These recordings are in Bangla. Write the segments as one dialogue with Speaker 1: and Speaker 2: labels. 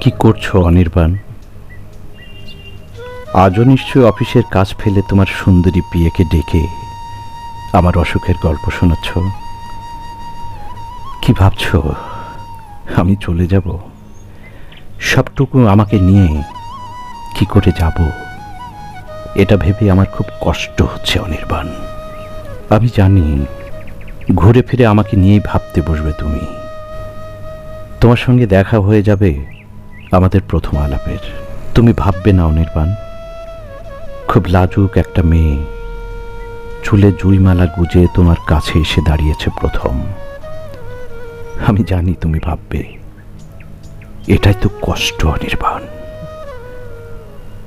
Speaker 1: কি করছো অনির্বাণ? আজও নিশ্চয় অফিসের কাজ ফেলে তোমার সুন্দরী প্রিয়কে ডেকে আমার অসুখের গল্প শোনাচ্ছ। কি ভাবছো আমি চলে যাব? সবটুকু আমাকে নিয়ে কি করে যাব, এটা ভেবে আমার খুব কষ্ট হচ্ছে অনির্বাণ। আমি জানি ঘুরে ফিরে আমাকে নিয়েই ভাবতে বসবে তুমি। তোমার সঙ্গে দেখা হয়ে যাবে আমাদের প্রথম আলাপের। তুমি ভাববে না অনির্বাণ, খুব লাজুক একটা মেয়ে চুলে জুইমালা গুজে তোমার কাছে এসে দাঁড়িয়েছে প্রথম। আমি জানি তুমি ভাববে এটাই তো কষ্ট অনির্বাণ।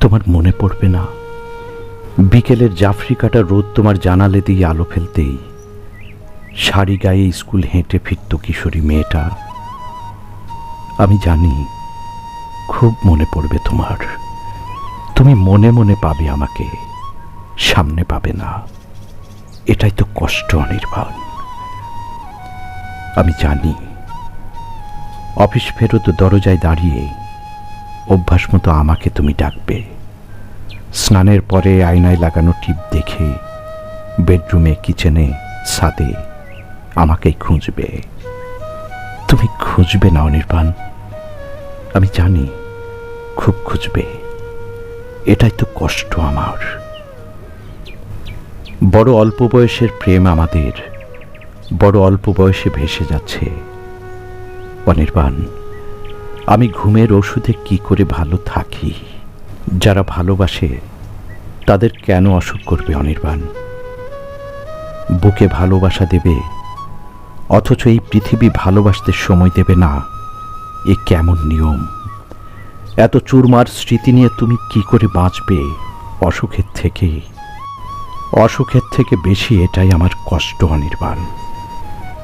Speaker 1: তোমার মনে পড়বে না বিকেলের জাফরি কাটা রোদ তোমার জানালে দিয়ে আলো ফেলতেই শাড়ি গায়ে স্কুল হেঁটে ফিরত কিশোরী মেয়েটা। আমি জানি খুব মনে পড়বে তোমার। তুমি মনে মনে পাবে আমাকে, সামনে পাবে না। এটাই তো কষ্ট অনির্বাণ। আমি জানি অফিস ফেরত দরজায় দাঁড়িয়ে অভ্যাস মতো আমাকে তুমি ডাকবে। স্নানের পরে আয়নায় লাগানো টিপ দেখে বেডরুমে, কিচেনে, ছাদে আমাকেই খুঁজবে। তুমি খুঁজবে না অনির্বাণ, আমি জানি খুব খুঁজবে। এটাই তো কষ্ট আমার। বড় অল্প বয়সের প্রেম আমাদের বড় অল্প বয়সে ভেসে যাচ্ছে অনির্বাণ। আমি ঘুমের ওষুধে কি করে ভালো থাকি? যারা ভালোবাসে তাদের কেন অসুখ করবে অনির্বাণ? বুকে ভালোবাসা দেবে অথচ এই পৃথিবী ভালোবাসতে সময় দেবে না, এ কেমন নিয়ম? এত চুরমার স্মৃতি নিয়ে তুমি কি করে বাঁচবে অসুখের থেকে? অসুখের থেকে বেশি এটাই আমার কষ্ট অনির্বাণ।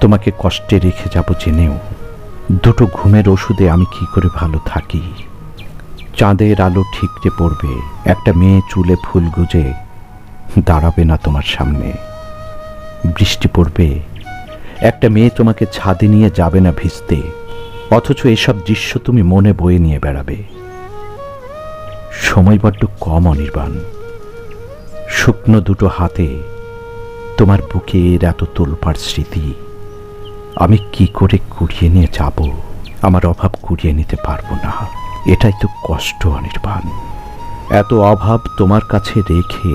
Speaker 1: তোমাকে কষ্টে রেখে যাব জেনেও দুটো ঘুমের ওষুধে আমি কি করে ভালো থাকি? চাঁদের আলো ঠিকরে পড়বে, একটা মেয়ে চুলে ফুল গুজে দাঁড়াবে না তোমার সামনে। বৃষ্টি পড়বে, একটা মেয়ে তোমাকে ছাদে নিয়ে যাবে না ভিজতে, অথচ এসব দৃশ্য তুমি মনে বয়ে নিয়ে বেড়াবে। সময় বড্ড কম অনির্বাণ। শুকনো দুটো হাতে তোমার বুকের এত তোলপাড় স্মৃতি আমি কি করে কুড়িয়ে নিয়ে যাব? আমার অভাব কুড়িয়ে নিতে পারবো না, এটাই তো কষ্ট অনির্বাণ। এত অভাব তোমার কাছে রেখে